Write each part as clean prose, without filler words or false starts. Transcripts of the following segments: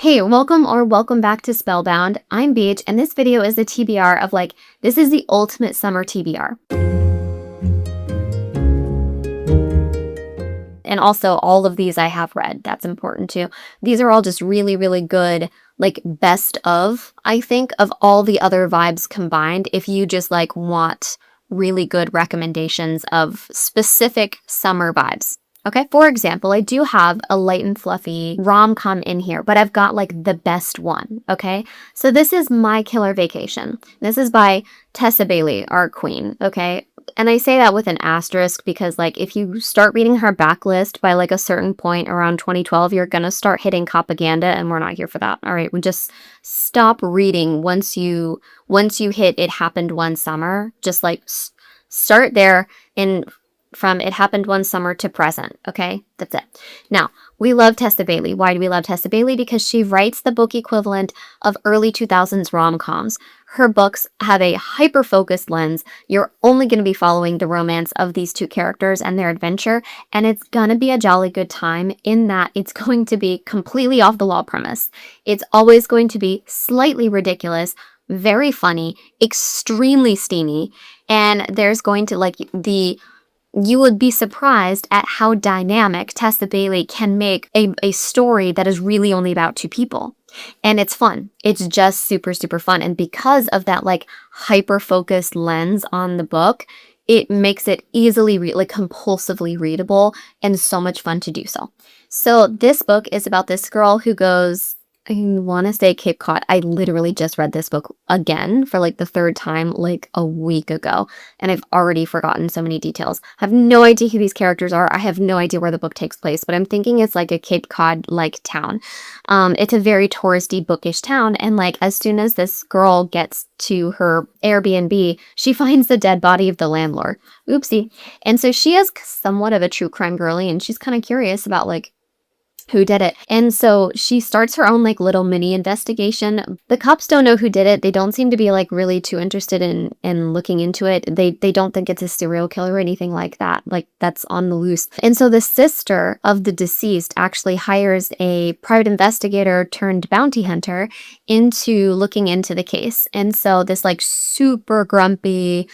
Hey, welcome back to Spellbound. I'm BEEJ, and this video is a TBR of this is the ultimate summer TBR. And also, all of these I have read. That's important too. These are all just really, really good, best of, I think, of all the other vibes combined. If you just want really good recommendations of specific summer vibes. Okay, for example, I do have a light and fluffy rom-com in here, but I've got the best one, okay? So this is My Killer Vacation. This is by Tessa Bailey, our queen, okay? And I say that with an asterisk because if you start reading her backlist by a certain point around 2012, you're gonna start hitting propaganda, and we're not here for that. All right, we just stop reading once you hit It Happened One Summer. Just start there and from It Happened One Summer to present, okay? That's it. Now, we love Tessa Bailey. Why do we love Tessa Bailey? Because she writes the book equivalent of early 2000s rom-coms. Her books have a hyper-focused lens. You're only going to be following the romance of these two characters and their adventure, and it's going to be a jolly good time in that it's going to be completely off the wall premise. It's always going to be slightly ridiculous, very funny, extremely steamy, and there's going to you would be surprised at how dynamic Tessa Bailey can make a story that is really only about two people. And it's fun. It's just super, super fun. And because of that hyper-focused lens on the book, it makes it easily, compulsively readable and so much fun to do so. So this book is about this girl who goes, I want to say Cape Cod. I literally just read this book again for the third time a week ago, and I've already forgotten so many details. I have no idea who these characters are. I have no idea where the book takes place, but I'm thinking it's a Cape Cod town. It's a very touristy, bookish town, and as soon as this girl gets to her Airbnb, she finds the dead body of the landlord. Oopsie. And so she is somewhat of a true crime girly, and she's kind of curious about who did it. And so she starts her own little mini investigation. The cops don't know who did it. They don't seem to be really too interested in looking into it. They don't think it's a serial killer or anything like that. That's on the loose. And so the sister of the deceased actually hires a private investigator turned bounty hunter into looking into the case. And so this super grumpy,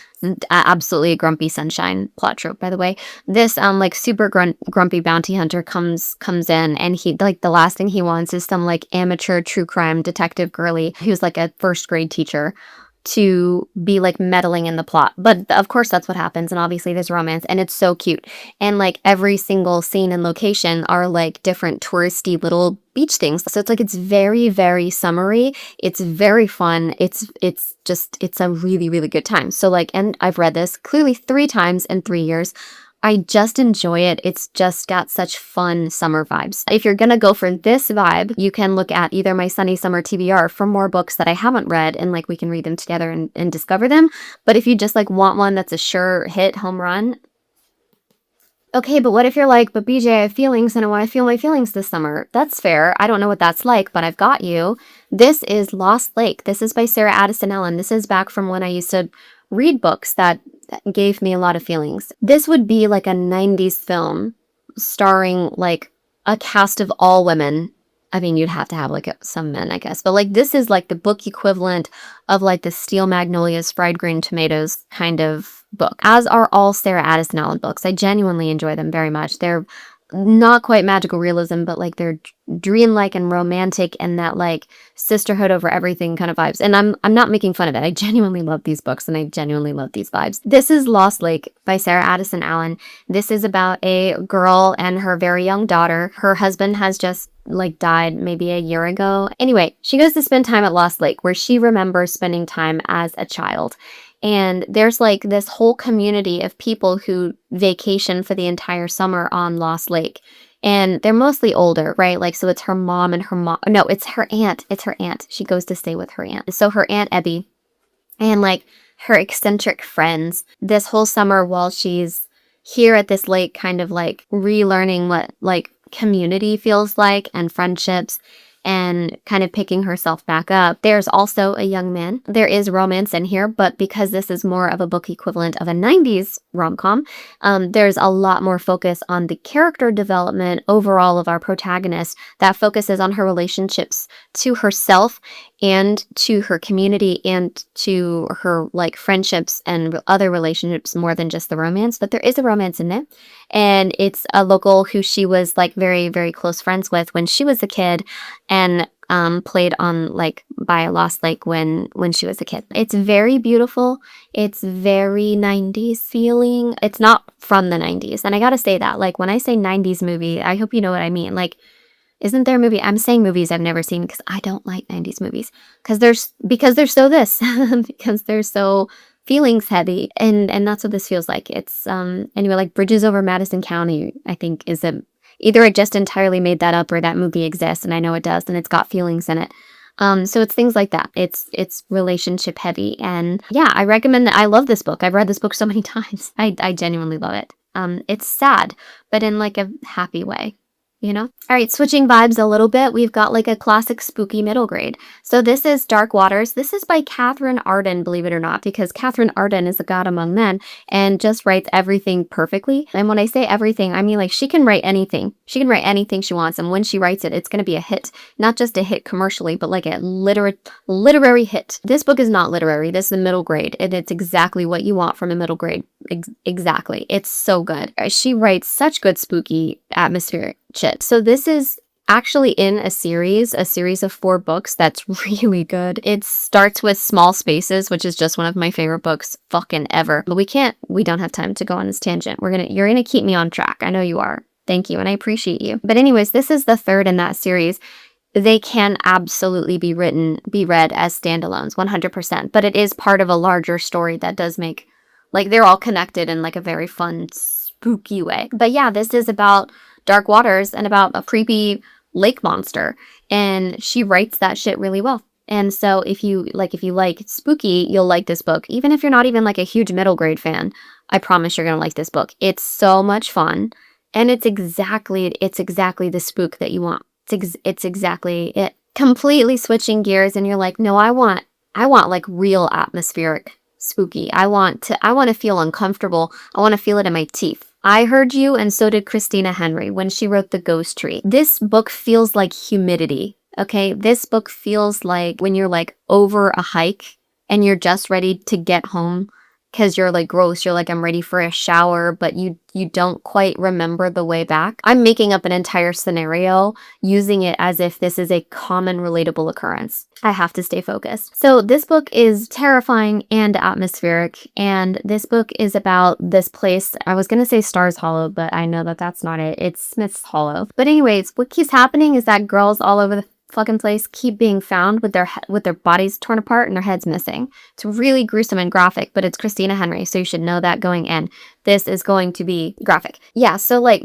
absolutely a grumpy sunshine plot trope, by the way. This super grumpy bounty hunter comes in, and he the last thing he wants is some amateur true crime detective girly who's a first grade teacher to be meddling in the plot. But of course that's what happens, and obviously there's romance, and it's so cute. And every single scene and location are different touristy little beach things. So it's very, very summery. It's very fun. It's a really, really good time. So and I've read this clearly 3 times in 3 years. I just enjoy it. It's just got such fun summer vibes. If you're gonna go for this vibe, you can look at either my Sunny Summer TBR for more books that I haven't read, and we can read them together and discover them. But if you just want one that's a sure hit, home run. Okay, but what if you're but BJ, I have feelings and I want to feel my feelings this summer? That's fair. I don't know what that's like, but I've got you. This is Lost Lake. This is by Sarah Addison Allen. This is back from when I used to read books that gave me a lot of feelings. This would be a 90s film starring a cast of all women. I mean, you'd have to have some men, I guess. But this is the book equivalent of the Steel Magnolias, Fried Green Tomatoes kind of book, as are all Sarah Addison Allen books. I genuinely enjoy them very much. They're not quite magical realism, but they're dreamlike and romantic, and that sisterhood over everything kind of vibes. And I'm not making fun of it. I genuinely love these books, and I genuinely love these vibes. This is Lost Lake by Sarah Addison Allen. This is about a girl and her very young daughter. Her husband has just died maybe a year ago. Anyway, she goes to spend time at Lost Lake, where she remembers spending time as a child. And there's this whole community of people who vacation for the entire summer on Lost Lake. And they're mostly older, right? So it's her mom and her mom. No, it's her aunt. It's her aunt. She goes to stay with her aunt. So her Aunt Ebby and her eccentric friends this whole summer while she's here at this lake, kind of relearning what community feels like and friendships. and kind of picking herself back up. There's also a young man. There is romance in here, but because this is more of a book equivalent of a 90s rom-com, there's a lot more focus on the character development overall of our protagonist that focuses on her relationships to herself and to her community and to her like friendships and other relationships more than just the romance. But there is a romance in it, and it's a local who she was like very, very close friends with when she was a kid, and played on like by a Lost Lake when she was a kid. It's very beautiful. It's very 90s feeling. It's not from the 90s. And I gotta say that, like, when I say 90s movie, I hope you know what I mean. Like, isn't there a movie? I'm saying movies I've never seen because I don't like 90s movies. Because they're so this. Because they're so feelings heavy. And that's what this feels like. It's anyway, like Bridges Over Madison County, I think is either I just entirely made that up or that movie exists, and I know it does, and it's got feelings in it. So it's things like that. It's relationship heavy. And yeah, I recommend that. I love this book. I've read this book so many times. I genuinely love it. It's sad, but in like a happy way. You know? All right, switching vibes a little bit, we've got like a classic spooky middle grade. So this is Dark Waters. This is by Catherine Arden, believe it or not, because Catherine Arden is a god among men and just writes everything perfectly. And when I say everything, I mean like she can write anything. She can write anything she wants, and when she writes it, it's going to be a hit. Not just a hit commercially, but like a literary hit. This book is not literary. This is a middle grade, and it's exactly what you want from a middle grade. Exactly. It's so good. She writes such good spooky atmospheric shit. So this is actually in a series of 4 books that's really good. It starts with Small Spaces, which is just one of my favorite books fucking ever. But we don't have time to go on this tangent. You're gonna keep me on track. I know you are. Thank you, and I appreciate you. But anyways, this is the 3rd in that series. They can absolutely be read as standalones, 100%. But it is part of a larger story that does make, like, they're all connected in like a very fun, spooky way. But yeah, this is about Dark Waters and about a creepy lake monster, and she writes that shit really well. And so if you like spooky, you'll like this book. Even if you're not even like a huge middle grade fan, I promise you're gonna like this book. It's so much fun, and it's exactly the spook that you want. It's exactly it. Completely switching gears, and you're like, no, I want like real atmospheric spooky. I want to feel uncomfortable. I want to feel it in my teeth. I heard you, and so did Christina Henry when she wrote The Ghost Tree. This book feels like humidity, okay? This book feels like when you're like over a hike and you're just ready to get home because you're like gross. You're like, I'm ready for a shower, but you don't quite remember the way back. I'm making up an entire scenario using it as if this is a common relatable occurrence. I have to stay focused. So this book is terrifying and atmospheric, and this book is about this place. I was gonna say Stars Hollow, but I know that that's not it. It's Smith's Hollow. But anyways, what keeps happening is that girls all over the fucking place keep being found with their bodies torn apart and their heads missing. It's really gruesome and graphic, but it's Christina Henry, so you should know that going in. This is going to be graphic. Yeah, so like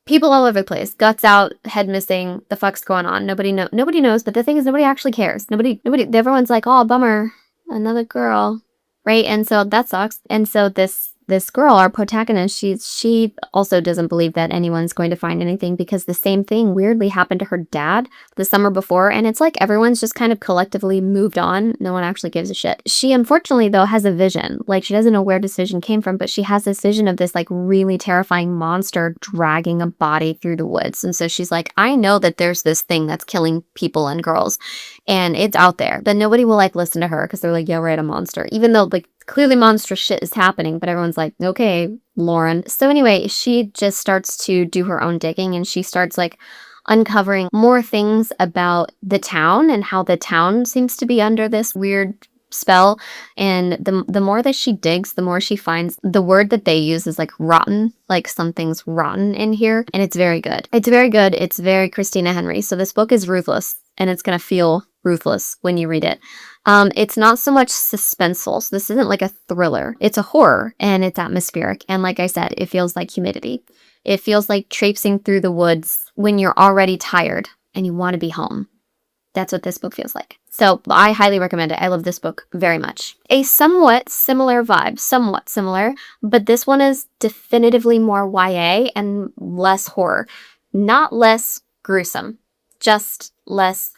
people all over the place, guts out, head missing, the fuck's going on? Nobody knows, but the thing is nobody actually cares. Nobody, everyone's like, oh, bummer, another girl, right? And so that sucks. And so this girl, our protagonist, she also doesn't believe that anyone's going to find anything because the same thing weirdly happened to her dad the summer before, and it's like everyone's just kind of collectively moved on. No one actually gives a shit. She unfortunately though has a vision. Like, she doesn't know where this vision came from, but she has this vision of this like really terrifying monster dragging a body through the woods. And so she's like, I know that there's this thing that's killing people and girls, and it's out there, but nobody will like listen to her because they're like, yeah, right, a monster, even though like clearly monstrous shit is happening, but everyone's like, okay, Lauren. So anyway, she just starts to do her own digging, and she starts like uncovering more things about the town and how the town seems to be under this weird spell. And the more that she digs, the more she finds the word that they use is like rotten, like something's rotten in here. And it's very good. It's very good. It's very Christina Henry. So this book is ruthless, and it's gonna feel ruthless when you read it. It's not so much suspenseful, so this isn't like a thriller. It's a horror, and it's atmospheric, and like I said, it feels like humidity. It feels like traipsing through the woods when you're already tired and you want to be home. That's what this book feels like. So I highly recommend it. I love this book very much. A somewhat similar vibe, but this one is definitively more YA and less horror. Not less gruesome, just less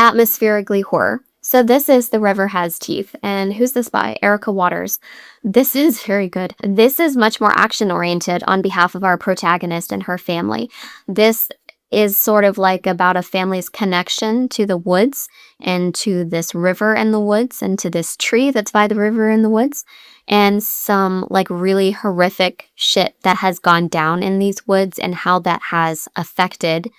atmospherically horror. So this is The River Has Teeth. And who's this by? Erica Waters. This is very good. This is much more action-oriented on behalf of our protagonist and her family. This is sort of like about a family's connection to the woods and to this river in the woods and to this tree that's by the river in the woods, and some like really horrific shit that has gone down in these woods and how that has affected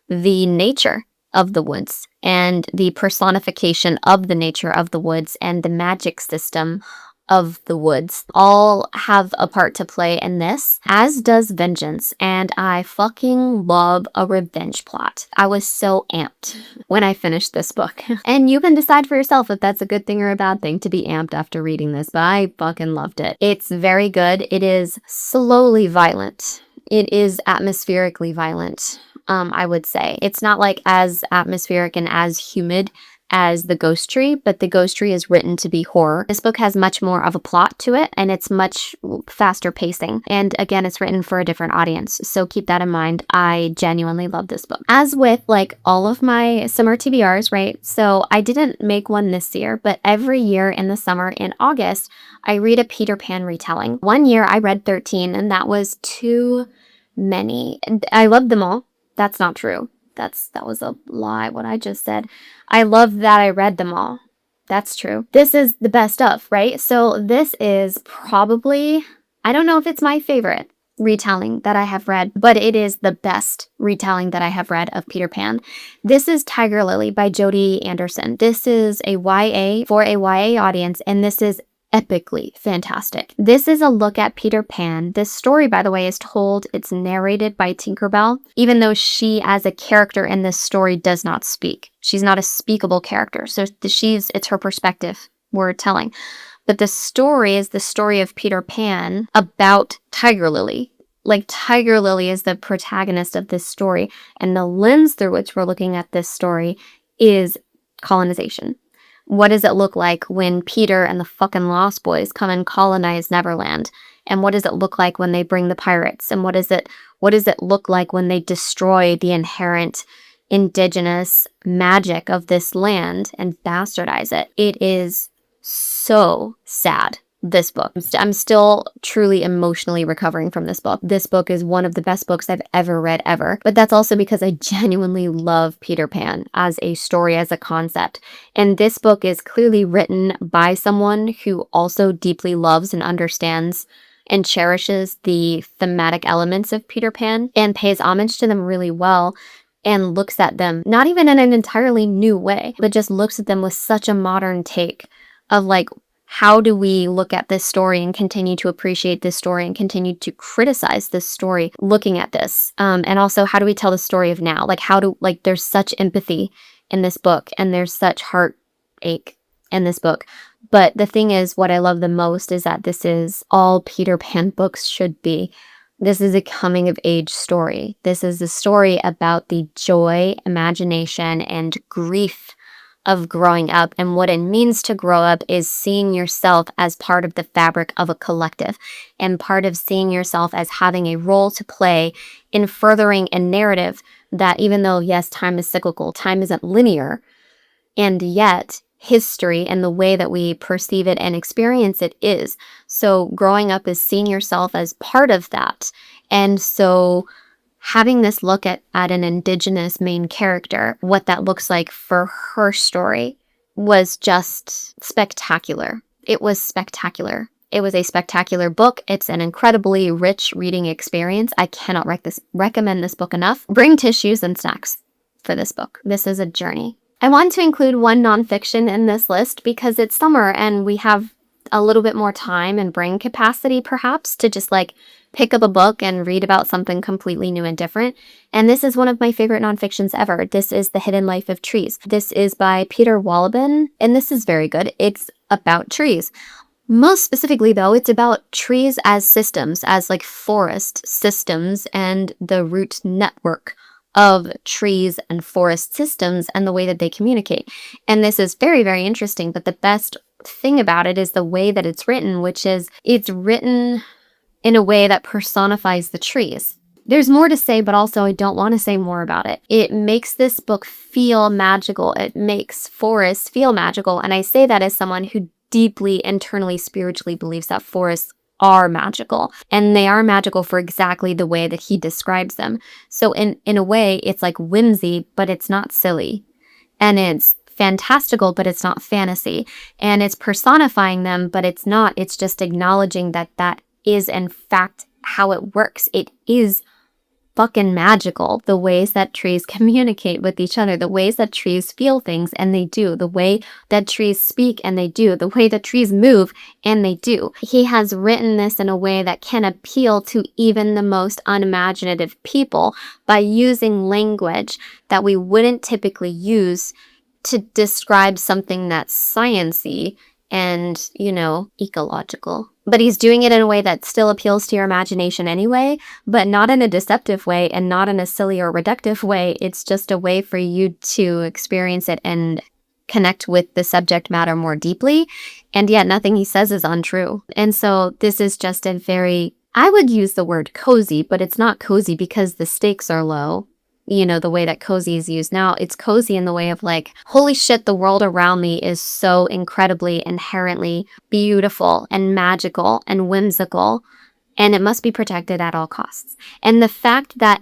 the nature of the woods and the personification of the nature of the woods and the magic system of the woods all have a part to play in this, as does vengeance. And I fucking love a revenge plot. I was so amped when I finished this book. And you can decide for yourself if that's a good thing or a bad thing to be amped after reading this, but I fucking loved it. It's very good. It is slowly violent. It is atmospherically violent. I would say. It's not like as atmospheric and as humid as The Ghost Tree, but The Ghost Tree is written to be horror. This book has much more of a plot to it, and it's much faster pacing. And again, it's written for a different audience, so keep that in mind. I genuinely love this book. As with like all of my summer TBRs, right? So I didn't make one this year, but every year in the summer in August, I read a Peter Pan retelling. One year I read 13, and that was too many. And I loved them all. That's not true. That was a lie, what I just said. I love that I read them all. That's true. This is the best of, right? So this is probably, I don't know if it's my favorite retelling that I have read, but it is the best retelling that I have read of Peter Pan. This is Tiger Lily by Jodi Anderson. This is a YA for a YA audience, and this is epically fantastic. This is a look at Peter Pan. This story, by the way, is told, it's narrated by Tinkerbell, even though she as a character in this story does not speak. She's not a speakable character. So it's her perspective we're telling. But the story is the story of Peter Pan about Tiger Lily. Like Tiger Lily is the protagonist of this story, and the lens through which we're looking at this story is colonization. What does it look like when Peter and the fucking Lost Boys come and colonize Neverland? And what does it look like when they bring the pirates? And what does it look like when they destroy the inherent indigenous magic of this land and bastardize it? It is so sad. This book. I'm still truly emotionally recovering from this book. This book is one of the best books I've ever read ever, but that's also because I genuinely love Peter Pan as a story, as a concept. And this book is clearly written by someone who also deeply loves and understands and cherishes the thematic elements of Peter Pan and pays homage to them really well, and looks at them not even in an entirely new way, but just looks at them with such a modern take of like, how do we look at this story and continue to appreciate this story and continue to criticize this story looking at this? And also, how do we tell the story of now? Like, there's such empathy in this book, and there's such heartache in this book. But the thing is, what I love the most is that this is all Peter Pan books should be. This is a coming of age story. This is a story about the joy, imagination, and grief of growing up, and what it means to grow up is seeing yourself as part of the fabric of a collective, and part of seeing yourself as having a role to play in furthering a narrative that, even though, yes, time is cyclical, time isn't linear, and yet history and the way that we perceive it and experience it is. So growing up is seeing yourself as part of that. And so having this look at an indigenous main character, what that looks like for her story, was just spectacular. It was spectacular. It was a spectacular book. It's an incredibly rich reading experience. I cannot recommend this book enough. Bring tissues and snacks for this book. This is a journey. I want to include one nonfiction in this list because it's summer and we have a little bit more time and brain capacity perhaps to just like pick up a book and read about something completely new and different. And this is one of my favorite nonfictions ever. This is The Hidden Life of Trees. This is by Peter Wohlleben, and this is very good. It's about trees. Most specifically, though, it's about trees as systems, as like forest systems, and the root network of trees and forest systems and the way that they communicate. And this is very, very interesting, but the best thing about it is the way that it's written, which is it's written in a way that personifies the trees. There's more to say, but also I don't want to say more about it. It makes this book feel magical. It makes forests feel magical. And I say that as someone who deeply, internally, spiritually believes that forests are magical. And they are magical for exactly the way that he describes them. So in a way, it's like whimsy, but it's not silly. And it's fantastical, but it's not fantasy. And it's personifying them, but it's not. It's just acknowledging that that is, in fact, how it works. It is fucking magical. The ways that trees communicate with each other, the ways that trees feel things, and they do, the way that trees speak, and they do, the way that trees move, and they do. He has written this in a way that can appeal to even the most unimaginative people by using language that we wouldn't typically use to describe something that's science-y and, you know, ecological. But he's doing it in a way that still appeals to your imagination anyway, but not in a deceptive way and not in a silly or reductive way. It's just a way for you to experience it and connect with the subject matter more deeply. And yet nothing he says is untrue. And so this is just a very, I would use the word cozy, but it's not cozy because the stakes are low. You know, the way that cozy is used now, it's cozy in the way of like, holy shit, the world around me is so incredibly, inherently beautiful and magical and whimsical, and it must be protected at all costs. And the fact that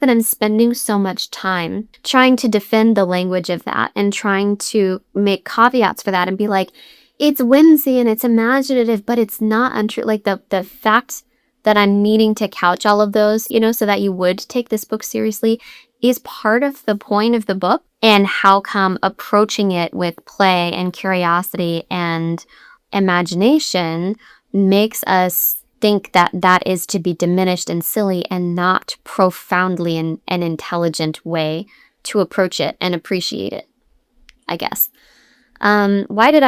I'm spending so much time trying to defend the language of that and trying to make caveats for that and be like, it's whimsy and it's imaginative, but it's not untrue. Like the fact that I'm needing to couch all of those, you know, so that you would take this book seriously is part of the point of the book, and how come approaching it with play and curiosity and imagination makes us think that that is to be diminished and silly and not profoundly an intelligent way to approach it and appreciate it, I guess. Why did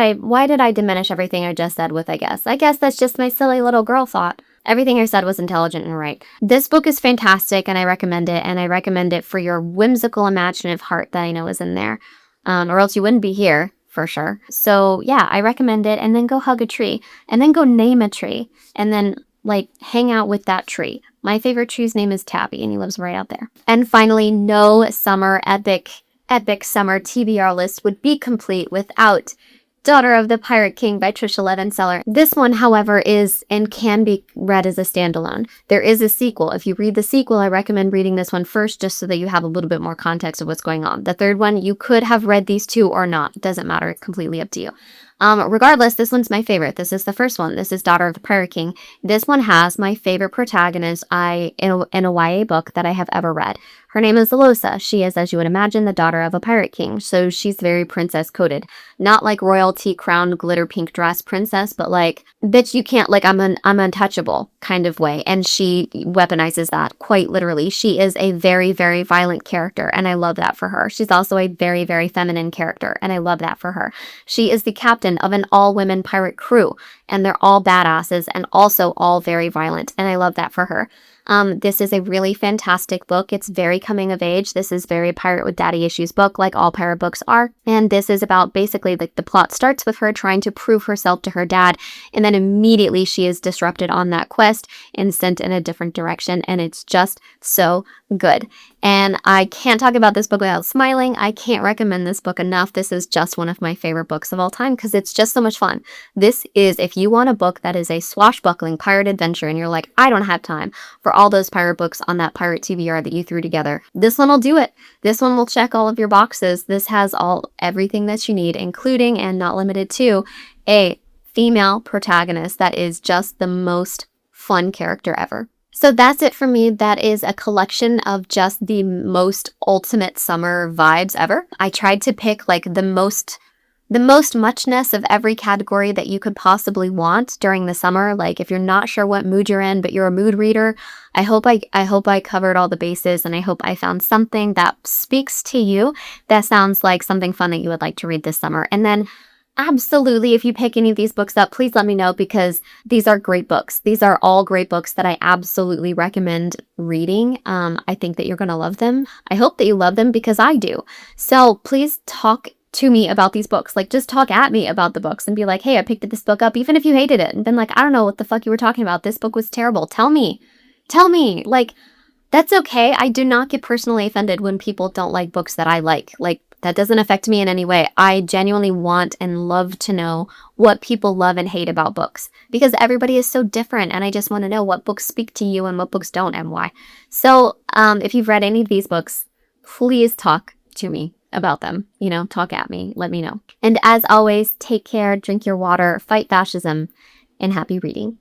I diminish everything I just said with I guess? I guess that's just my silly little girl thought. Everything I said was intelligent and right. This book is fantastic and I recommend it, and I recommend it for your whimsical, imaginative heart that I know is in there. Or else you wouldn't be here, for sure. So yeah, I recommend it, and then go hug a tree, and then go name a tree, and then like hang out with that tree. My favorite tree's name is Tabby, and he lives right out there. And finally, no summer epic summer TBR list would be complete without Daughter of the Pirate King by Trisha Levenseller. This one, however, is and can be read as a standalone. There is a sequel. If you read the sequel, I recommend reading this one first just so that you have a little bit more context of what's going on. The third one, you could have read these two or not. It doesn't matter. It's completely up to you. Regardless, this one's my favorite. This is the first one. This is Daughter of the Pirate King. This one has my favorite protagonist in a YA book that I have ever read. Her name is Alosa. She is, as you would imagine, the daughter of a pirate king, so she's very princess-coded. Not like royalty crowned glitter pink dress princess, but like, bitch, you can't, like, I'm untouchable kind of way, and she weaponizes that quite literally. She is a very, very violent character, and I love that for her. She's also a very, very feminine character, and I love that for her. She is the captain of an all-women pirate crew, and they're all badasses and also all very violent, and I love that for her. This is a really fantastic book. It's very coming of age. This is very Pirate with Daddy Issues book, like all pirate books are. And this is about basically like the plot starts with her trying to prove herself to her dad, and then immediately she is disrupted on that quest and sent in a different direction. And it's just so good. And I can't talk about this book without smiling. I can't recommend this book enough. This is just one of my favorite books of all time because it's just so much fun. This is, if you want a book that is a swashbuckling pirate adventure and you're like, I don't have time for all those pirate books on that pirate TBR that you threw together, this one will do it. This one will check all of your boxes. This has everything that you need, including and not limited to a female protagonist that is just the most fun character ever. So that's it for me. That is a collection of just the most ultimate summer vibes ever. I tried to pick like the most muchness of every category that you could possibly want during the summer. Like if you're not sure what mood you're in, but you're a mood reader, I hope I covered all the bases, and I hope I found something that speaks to you that sounds like something fun that you would like to read this summer. And then absolutely, if you pick any of these books up, please let me know, because these are great books. These are all great books that I absolutely recommend reading. I think that you're going to love them. I hope that you love them because I do. So please talk to me about these books. Like, just talk at me about the books and be like, hey, I picked this book up, even if you hated it and been like, I don't know what the fuck you were talking about. This book was terrible. Tell me Tell me, like, that's okay. I do not get personally offended when people don't like books that I like. Like, that doesn't affect me in any way. I genuinely want and love to know what people love and hate about books because everybody is so different. And I just want to know what books speak to you and what books don't and why. So, if you've read any of these books, please talk to me about them. You know, talk at me. Let me know. And as always, take care, drink your water, fight fascism, and happy reading.